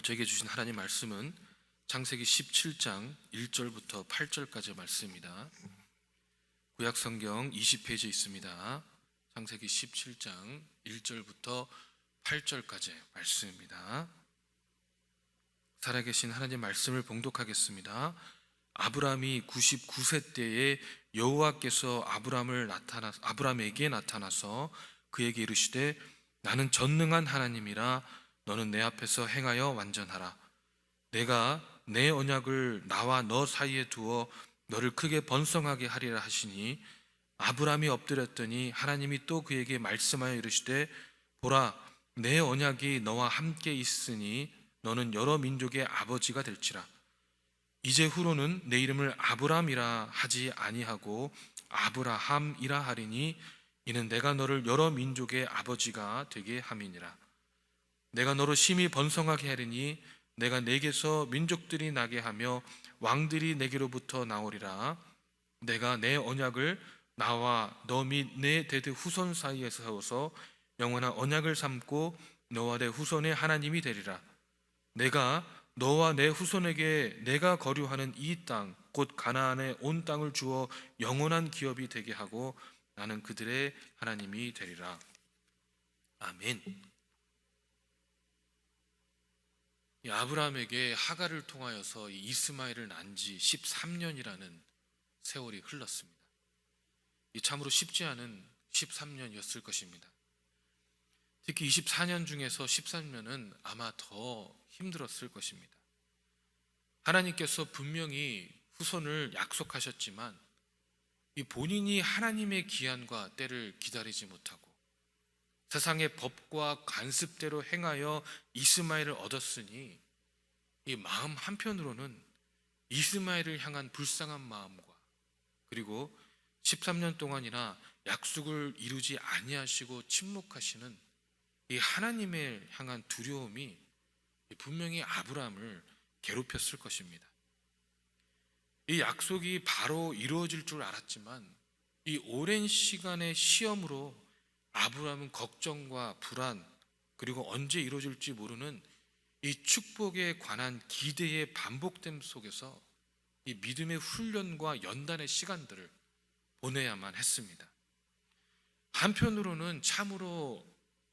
저에게 주신 하나님 말씀은 창세기 17장 1절부터 8절까지의 말씀입니다. 구약 성경 20페이지에 있습니다. 창세기 17장 1절부터 8절까지의 말씀입니다. 살아계신 하나님 말씀을 봉독하겠습니다. 아브라함이 99세 때에 여호와께서 아브라함에게 나타나서 그에게 이르시되 나는 전능한 하나님이라 너는 내 앞에서 행하여 완전하라. 내가 내 언약을 나와 너 사이에 두어 너를 크게 번성하게 하리라 하시니 아브라함이 엎드렸더니 하나님이 또 그에게 말씀하여 이르시되 보라 내 언약이 너와 함께 있으니 너는 여러 민족의 아버지가 될지라. 이제 후로는 내 이름을 아브라함이라 하지 아니하고 아브라함이라 하리니 이는 내가 너를 여러 민족의 아버지가 되게 함이니라. 내가 너로 심히 번성하게 하리니 내가 내게서 민족들이 나게 하며 왕들이 내게로부터 나오리라. 내가 내 언약을 나와 너 및 내 대대 후손 사이에 세워서 영원한 언약을 삼고 너와 내 후손의 하나님이 되리라. 내가 너와 내 후손에게 내가 거류하는 이 땅 곧 가나안의 온 땅을 주어 영원한 기업이 되게 하고 나는 그들의 하나님이 되리라. 아멘. 이 아브라함에게 하갈을 통하여서 이 이스마엘을 낳은 지 13년이라는 세월이 흘렀습니다. 이 참으로 쉽지 않은 13년이었을 것입니다. 특히 24년 중에서 13년은 아마 더 힘들었을 것입니다. 하나님께서 분명히 후손을 약속하셨지만 이 본인이 하나님의 기한과 때를 기다리지 못하고 세상의 법과 관습대로 행하여 이스마엘을 얻었으니 이 마음 한편으로는 이스마엘을 향한 불쌍한 마음과 그리고 13년 동안이나 약속을 이루지 아니하시고 침묵하시는 이 하나님을 향한 두려움이 분명히 아브라함을 괴롭혔을 것입니다. 이 약속이 바로 이루어질 줄 알았지만 이 오랜 시간의 시험으로 아브라함은 걱정과 불안 그리고 언제 이루어질지 모르는 이 축복에 관한 기대의 반복됨 속에서 이 믿음의 훈련과 연단의 시간들을 보내야만 했습니다. 한편으로는 참으로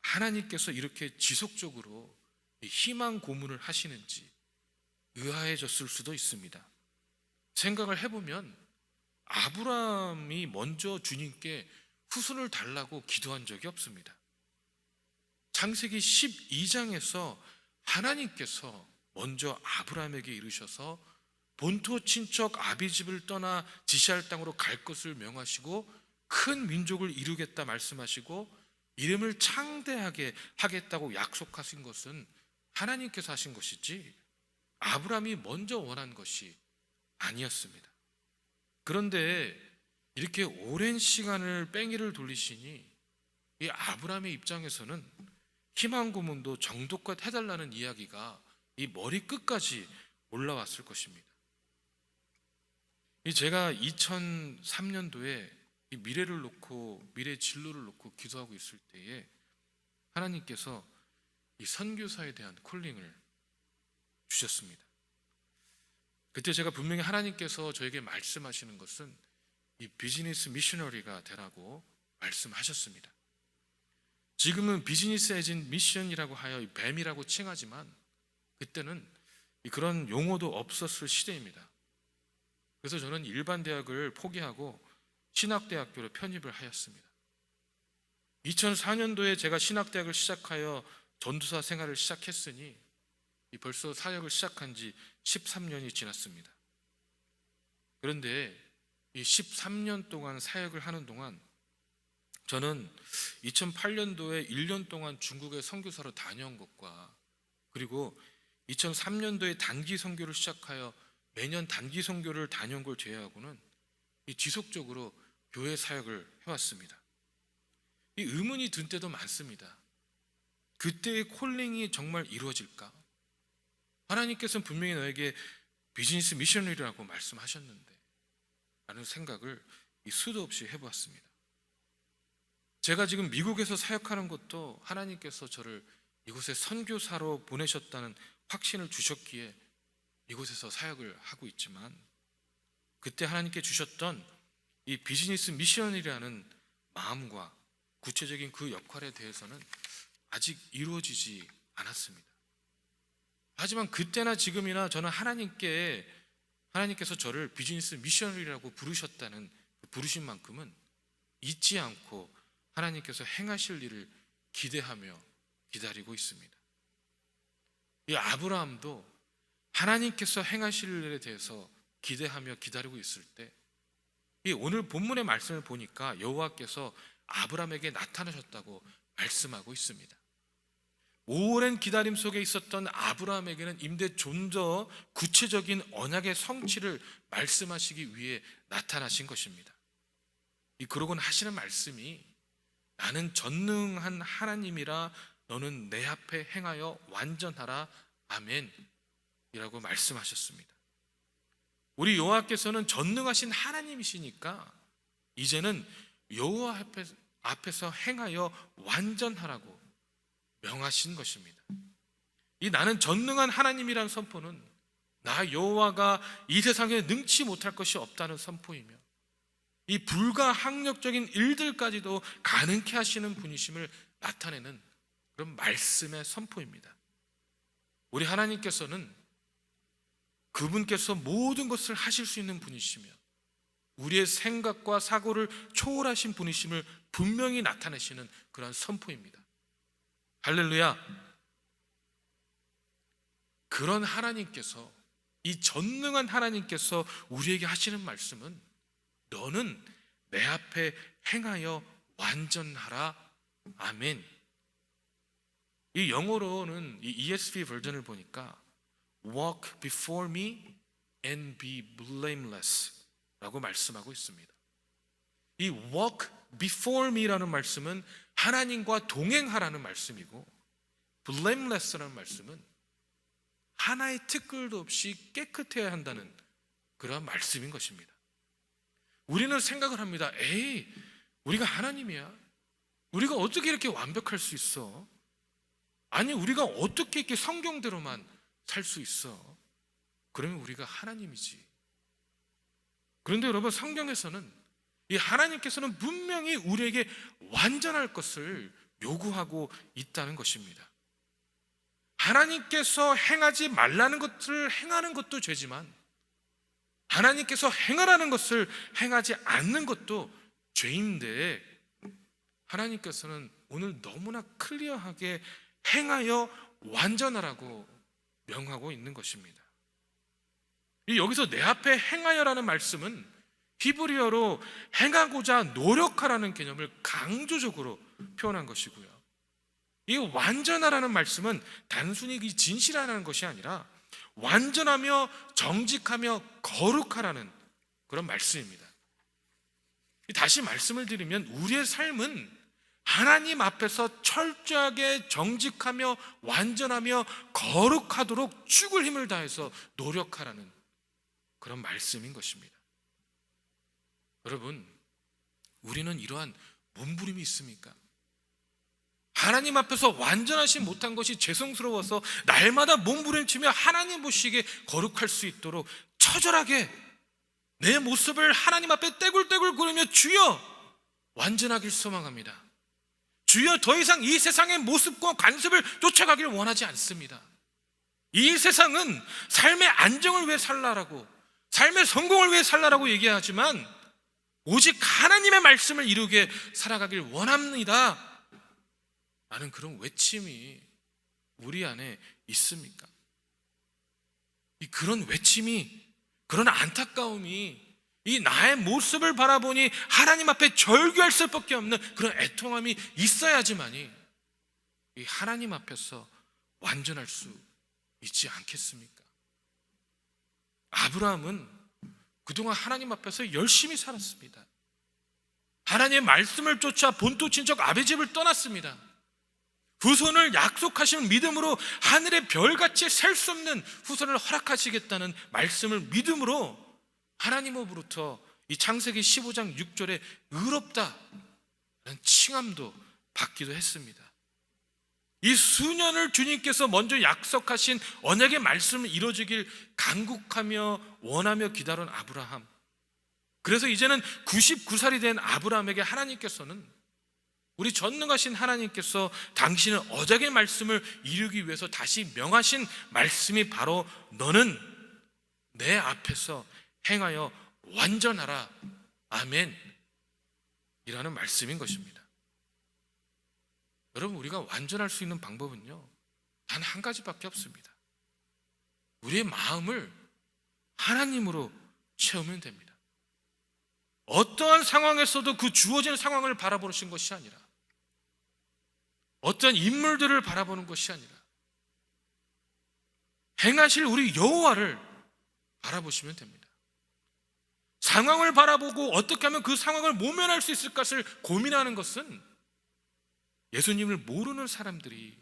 하나님께서 이렇게 지속적으로 희망 고문을 하시는지 의아해졌을 수도 있습니다. 생각을 해보면 아브라함이 먼저 주님께 후손을 달라고 기도한 적이 없습니다. 창세기 12장에서 하나님께서 먼저 아브라함에게 이르셔서 본토 친척 아비집을 떠나 지시할 땅으로 갈 것을 명하시고 큰 민족을 이루겠다 말씀하시고 이름을 창대하게 하겠다고 약속하신 것은 하나님께서 하신 것이지 아브라함이 먼저 원한 것이 아니었습니다. 그런데 이렇게 오랜 시간을 뺑이를 돌리시니 이 아브라함의 입장에서는 희망 고문도 정도껏 해달라는 이야기가 이 머리 끝까지 올라왔을 것입니다. 제가 2003년도에 이 미래를 놓고 미래 진로를 놓고 기도하고 있을 때에 하나님께서 이 선교사에 대한 콜링을 주셨습니다. 그때 제가 분명히 하나님께서 저에게 말씀하시는 것은 이 비즈니스 미셔너리가 되라고 말씀하셨습니다. 지금은 비즈니스 에진 미션이라고 하여 뱀이라고 칭하지만 그때는 그런 용어도 없었을 시대입니다. 그래서 저는 일반 대학을 포기하고 신학대학교로 편입을 하였습니다. 2004년도에 제가 신학대학을 시작하여 전도사 생활을 시작했으니 벌써 사역을 시작한 지 13년이 지났습니다. 그런데 이 13년 동안 사역을 하는 동안 저는 2008년도에 1년 동안 중국에 선교사로 다녀온 것과 그리고 2003년도에 단기 선교를 시작하여 매년 단기 선교를 다녀온 걸 제외하고는 지속적으로 교회 사역을 해왔습니다. 이 의문이 든 때도 많습니다. 그때의 콜링이 정말 이루어질까? 하나님께서는 분명히 너에게 비즈니스 미셔너리라고 말씀하셨는데 라는 생각을 수도 없이 해보았습니다. 제가 지금 미국에서 사역하는 것도 하나님께서 저를 이곳에 선교사로 보내셨다는 확신을 주셨기에 이곳에서 사역을 하고 있지만, 그때 하나님께 주셨던 이 비즈니스 미션이라는 마음과 구체적인 그 역할에 대해서는 아직 이루어지지 않았습니다. 하지만 그때나 지금이나 저는 하나님께서 저를 비즈니스 미셔너리라고 부르셨다는 그 부르신 만큼은 잊지 않고 하나님께서 행하실 일을 기대하며 기다리고 있습니다. 이 아브라함도 하나님께서 행하실 일에 대해서 기대하며 기다리고 있을 때, 이 오늘 본문의 말씀을 보니까 여호와께서 아브라함에게 나타나셨다고 말씀하고 있습니다. 오랜 기다림 속에 있었던 아브라함에게는 임대 좀 더 구체적인 언약의 성취를 말씀하시기 위해 나타나신 것입니다. 그러고는 하시는 말씀이, 나는 전능한 하나님이라 너는 내 앞에 행하여 완전하라. 아멘 이라고 말씀하셨습니다. 우리 여호와께서는 전능하신 하나님이시니까 이제는 여호와 앞에서 행하여 완전하라고 명하신 것입니다. 이 나는 전능한 하나님이라는 선포는 나 여호와가 이 세상에 능치 못할 것이 없다는 선포이며, 이 불가항력적인 일들까지도 가능케 하시는 분이심을 나타내는 그런 말씀의 선포입니다. 우리 하나님께서는 그분께서 모든 것을 하실 수 있는 분이시며 우리의 생각과 사고를 초월하신 분이심을 분명히 나타내시는 그런 선포입니다. 할렐루야. 그런 하나님께서, 이 전능한 하나님께서 우리에게 하시는 말씀은 너는 내 앞에 행하여 완전하라. 아멘. 이 영어로는 이 ESV 버전을 보니까 walk before me and be blameless 라고 말씀하고 있습니다. 이 walk before me라는 말씀은 하나님과 동행하라는 말씀이고, blameless라는 말씀은 하나의 티끌도 없이 깨끗해야 한다는 그런 말씀인 것입니다. 우리는 생각을 합니다. 에이, 우리가 하나님이야. 우리가 어떻게 이렇게 완벽할 수 있어? 아니, 우리가 어떻게 이렇게 성경대로만 살 수 있어? 그러면 우리가 하나님이지. 그런데 여러분, 성경에서는 이 하나님께서는 분명히 우리에게 완전할 것을 요구하고 있다는 것입니다. 하나님께서 행하지 말라는 것을 행하는 것도 죄지만 하나님께서 행하라는 것을 행하지 않는 것도 죄인데, 하나님께서는 오늘 너무나 클리어하게 행하여 완전하라고 명하고 있는 것입니다. 여기서 내 앞에 행하여라는 말씀은 히브리어로 행하고자 노력하라는 개념을 강조적으로 표현한 것이고요. 이 완전하라는 말씀은 단순히 진실하라는 것이 아니라 완전하며 정직하며 거룩하라는 그런 말씀입니다. 다시 말씀을 드리면 우리의 삶은 하나님 앞에서 철저하게 정직하며 완전하며 거룩하도록 죽을 힘을 다해서 노력하라는 그런 말씀인 것입니다. 여러분, 우리는 이러한 몸부림이 있습니까? 하나님 앞에서 완전하지 못한 것이 죄송스러워서 날마다 몸부림치며 하나님 보시기에 거룩할 수 있도록 처절하게 내 모습을 하나님 앞에 떼굴떼굴 구르며 주여 완전하길 소망합니다. 주여 더 이상 이 세상의 모습과 관습을 쫓아가길 원하지 않습니다. 이 세상은 삶의 안정을 위해 살라라고, 삶의 성공을 위해 살라라고 얘기하지만 오직 하나님의 말씀을 이루게 살아가길 원합니다 라는 그런 외침이 우리 안에 있습니까? 그런 외침이, 그런 안타까움이 이 나의 모습을 바라보니 하나님 앞에 절규할 수밖에 없는 그런 애통함이 있어야지만이 이 하나님 앞에서 완전할 수 있지 않겠습니까? 아브라함은 그동안 하나님 앞에서 열심히 살았습니다. 하나님의 말씀을 쫓아 본토 친척 아베 집을 떠났습니다. 후손을 약속하신 믿음으로 하늘의 별같이 셀 수 없는 후손을 허락하시겠다는 말씀을 믿음으로 하나님으로부터 이 창세기 15장 6절에 의롭다라는 칭함도 받기도 했습니다. 이 수년을 주님께서 먼저 약속하신 언약의 말씀을 이루어지길 간구하며 원하며 기다린 아브라함. 그래서 이제는 99살이 된 아브라함에게 하나님께서는, 우리 전능하신 하나님께서 당신의 언약의 말씀을 이루기 위해서 다시 명하신 말씀이 바로 너는 내 앞에서 행하여 완전하라. 아멘. 이라는 말씀인 것입니다. 여러분, 우리가 완전할 수 있는 방법은요, 단 한 가지밖에 없습니다. 우리의 마음을 하나님으로 채우면 됩니다. 어떠한 상황에서도 그 주어진 상황을 바라보신 것이 아니라, 어떤 인물들을 바라보는 것이 아니라 행하실 우리 여호와를 바라보시면 됩니다. 상황을 바라보고 어떻게 하면 그 상황을 모면할 수 있을 것을 고민하는 것은 예수님을 모르는 사람들이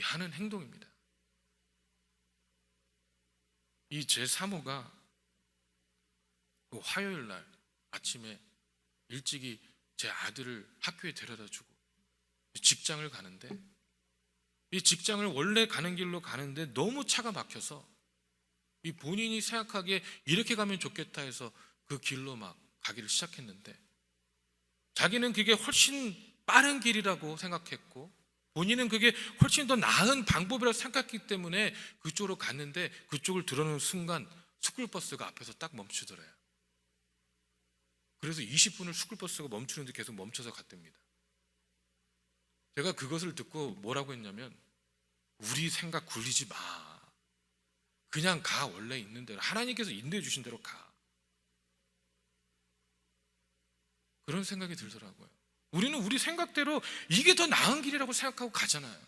하는 행동입니다. 이 제 사모가 화요일 날 아침에 일찍이 제 아들을 학교에 데려다 주고 직장을 가는데, 이 직장을 원래 가는 길로 가는데 너무 차가 막혀서 이 본인이 생각하기에 이렇게 가면 좋겠다 해서 그 길로 막 가기를 시작했는데, 자기는 그게 훨씬 빠른 길이라고 생각했고 본인은 그게 훨씬 더 나은 방법이라고 생각했기 때문에 그쪽으로 갔는데, 그쪽을 들어오는 순간 스쿨버스가 앞에서 딱 멈추더래요. 그래서 20분을 스쿨버스가 멈추는데 계속 멈춰서 갔답니다. 제가 그것을 듣고 뭐라고 했냐면, 우리 생각 굴리지 마. 그냥 가. 원래 있는 대로, 하나님께서 인도해 주신 대로 가. 그런 생각이 들더라고요. 우리는 우리 생각대로 이게 더 나은 길이라고 생각하고 가잖아요.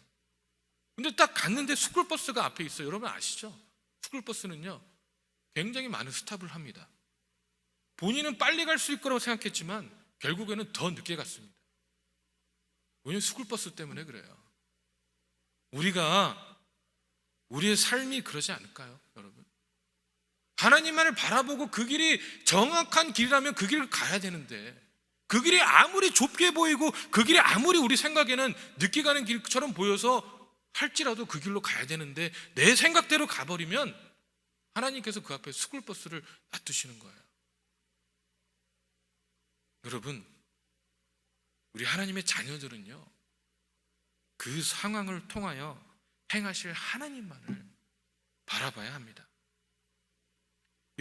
근데 딱 갔는데 스쿨버스가 앞에 있어요. 여러분 아시죠? 스쿨버스는요 굉장히 많은 스탑을 합니다. 본인은 빨리 갈 수 있을 거라고 생각했지만 결국에는 더 늦게 갔습니다. 왜냐하면 스쿨버스 때문에 그래요. 우리의 삶이 그러지 않을까요, 여러분? 하나님만을 바라보고 그 길이 정확한 길이라면 그 길을 가야 되는데, 그 길이 아무리 좁게 보이고 그 길이 아무리 우리 생각에는 늦게 가는 길처럼 보여서 할지라도 그 길로 가야 되는데 내 생각대로 가버리면 하나님께서 그 앞에 스쿨버스를 놔두시는 거예요. 여러분, 우리 하나님의 자녀들은요 그 상황을 통하여 행하실 하나님만을 바라봐야 합니다.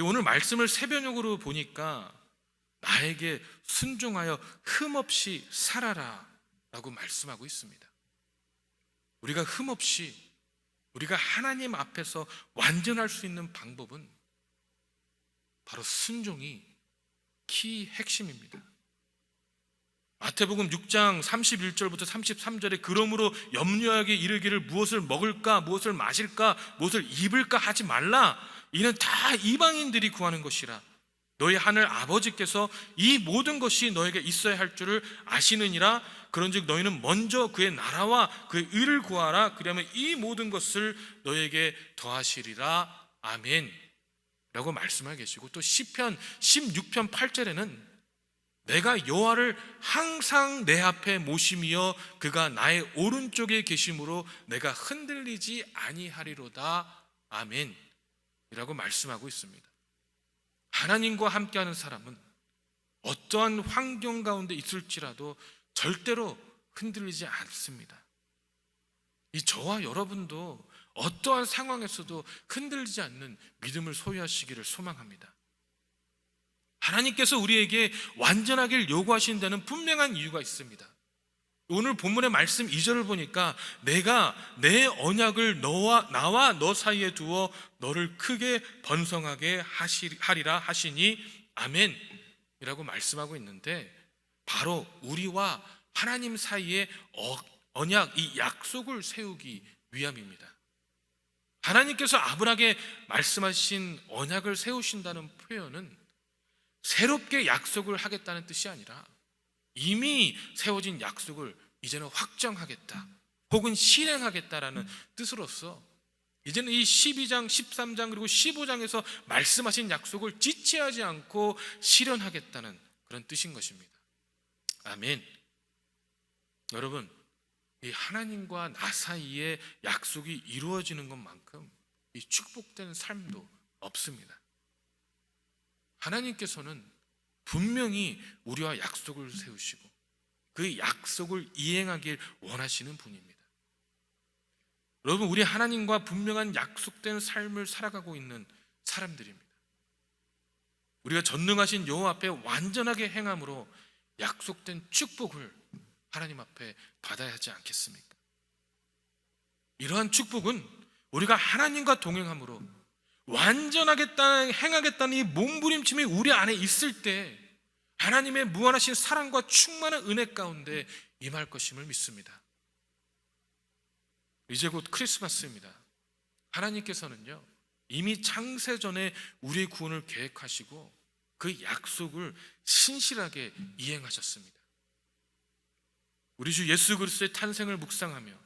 오늘 말씀을 새벽녘으로 보니까 나에게 순종하여 흠없이 살아라 라고 말씀하고 있습니다. 우리가 흠없이, 우리가 하나님 앞에서 완전할 수 있는 방법은 바로 순종이 키 핵심입니다. 마태복음 6장 31절부터 33절에 그러므로 염려하게 이르기를 무엇을 먹을까, 무엇을 마실까, 무엇을 입을까 하지 말라. 이는 다 이방인들이 구하는 것이라. 너희 하늘 아버지께서 이 모든 것이 너에게 있어야 할 줄을 아시느니라. 그런즉 너희는 먼저 그의 나라와 그의 의를 구하라. 그러면 이 모든 것을 너에게 더하시리라. 아멘 라고 말씀하고 계시고, 또 시편 16편 8절에는 내가 여호와를 항상 내 앞에 모심이여 그가 나의 오른쪽에 계심으로 내가 흔들리지 아니하리로다. 아멘 이라고 말씀하고 있습니다. 하나님과 함께하는 사람은 어떠한 환경 가운데 있을지라도 절대로 흔들리지 않습니다. 이 저와 여러분도 어떠한 상황에서도 흔들리지 않는 믿음을 소유하시기를 소망합니다. 하나님께서 우리에게 완전하길 요구하신다는 분명한 이유가 있습니다. 오늘 본문의 말씀 2절을 보니까 내가 내 언약을 나와 너 사이에 두어 너를 크게 번성하게 하리라 하시니 아멘 이라고 말씀하고 있는데, 바로 우리와 하나님 사이에 언약, 이 약속을 세우기 위함입니다. 하나님께서 아브라함에게 말씀하신 언약을 세우신다는 표현은 새롭게 약속을 하겠다는 뜻이 아니라 이미 세워진 약속을 이제는 확정하겠다 혹은 실행하겠다라는 뜻으로서 이제는 이 12장, 13장 그리고 15장에서 말씀하신 약속을 지체하지 않고 실현하겠다는 그런 뜻인 것입니다. 아멘. 여러분, 이 하나님과 나 사이에 약속이 이루어지는 것만큼 이 축복된 삶도 없습니다. 하나님께서는 분명히 우리와 약속을 세우시고 그 약속을 이행하길 원하시는 분입니다. 여러분, 우리 하나님과 분명한 약속된 삶을 살아가고 있는 사람들입니다. 우리가 전능하신 여호와 앞에 완전하게 행함으로 약속된 축복을 하나님 앞에 받아야 하지 않겠습니까? 이러한 축복은 우리가 하나님과 동행함으로 행하겠다는 이 몸부림침이 우리 안에 있을 때 하나님의 무한하신 사랑과 충만한 은혜 가운데 임할 것임을 믿습니다. 이제 곧 크리스마스입니다. 하나님께서는요, 이미 창세전에 우리의 구원을 계획하시고 그 약속을 신실하게 이행하셨습니다. 우리 주 예수 그리스도의 탄생을 묵상하며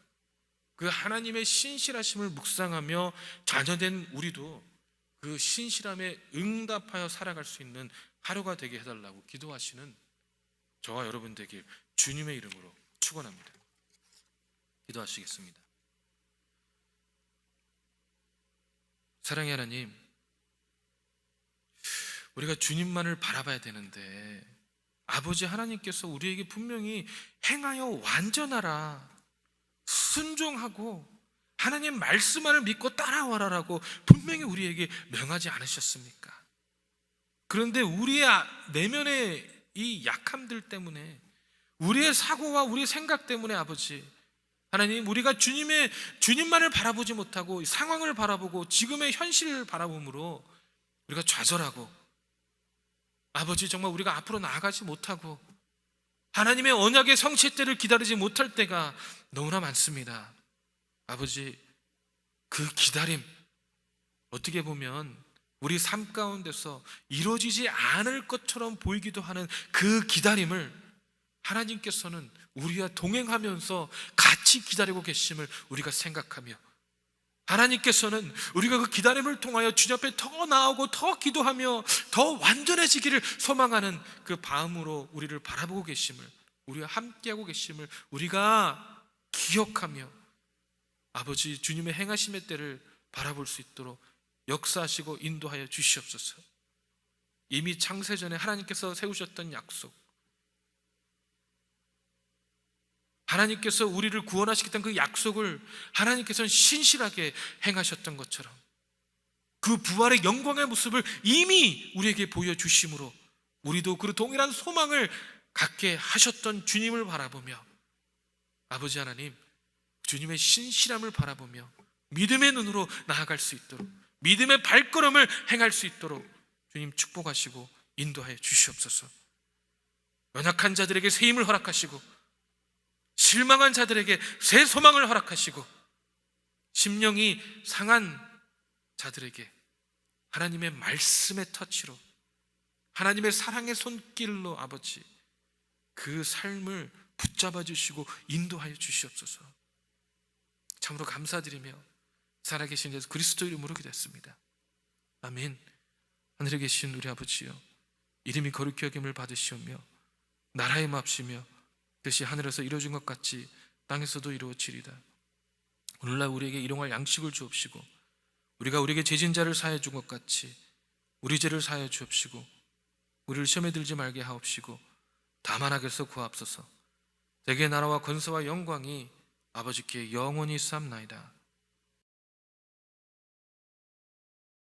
그 하나님의 신실하심을 묵상하며 자녀된 우리도 그 신실함에 응답하여 살아갈 수 있는 하루가 되게 해달라고 기도하시는 저와 여러분 되길 주님의 이름으로 축원합니다. 기도하시겠습니다. 사랑의 하나님, 우리가 주님만을 바라봐야 되는데 아버지 하나님께서 우리에게 분명히 행하여 완전하라, 순종하고 하나님 말씀만을 믿고 따라와라라고 분명히 우리에게 명하지 않으셨습니까? 그런데 우리의 내면의 이 약함들 때문에, 우리의 사고와 우리의 생각 때문에 아버지 하나님, 우리가 주님만을 바라보지 못하고 상황을 바라보고 지금의 현실을 바라봄으로 우리가 좌절하고 아버지 정말 우리가 앞으로 나아가지 못하고 하나님의 언약의 성취 때를 기다리지 못할 때가 너무나 많습니다. 아버지, 그 기다림, 어떻게 보면 우리 삶 가운데서 이루어지지 않을 것처럼 보이기도 하는 그 기다림을 하나님께서는 우리와 동행하면서 같이 기다리고 계심을 우리가 생각하며, 하나님께서는 우리가 그 기다림을 통하여 주님 앞에 더 나아오고 더 기도하며 더 완전해지기를 소망하는 그 마음으로 우리를 바라보고 계심을, 우리와 함께하고 계심을 우리가 기억하며 아버지 주님의 행하심의 때를 바라볼 수 있도록 역사하시고 인도하여 주시옵소서. 이미 창세전에 하나님께서 세우셨던 약속, 하나님께서 우리를 구원하시겠다는 그 약속을 하나님께서는 신실하게 행하셨던 것처럼 그 부활의 영광의 모습을 이미 우리에게 보여주심으로 우리도 그 동일한 소망을 갖게 하셨던 주님을 바라보며 아버지 하나님, 주님의 신실함을 바라보며 믿음의 눈으로 나아갈 수 있도록, 믿음의 발걸음을 행할 수 있도록 주님 축복하시고 인도하여 주시옵소서. 연약한 자들에게 새 힘을 허락하시고 실망한 자들에게 새 소망을 허락하시고 심령이 상한 자들에게 하나님의 말씀의 터치로, 하나님의 사랑의 손길로 아버지 그 삶을 붙잡아 주시고 인도하여 주시옵소서. 참으로 감사드리며 살아계신 예수 그리스도 이름으로 기도했습니다. 아멘. 하늘에 계신 우리 아버지여, 이름이 거룩히 여김을 받으시오며 나라의 맙시며 뜻이 하늘에서 이루어진 것 같이 땅에서도 이루어지리다. 오늘날 우리에게 일용할 양식을 주옵시고 우리가 우리에게 죄진 자를 사하여 준 것 같이 우리 죄를 사하여 주옵시고 우리를 시험에 들지 말게 하옵시고 다만 악에서 구하옵소서. 대개 나라와 권세와 영광이 아버지께 영원히 쌓나이다.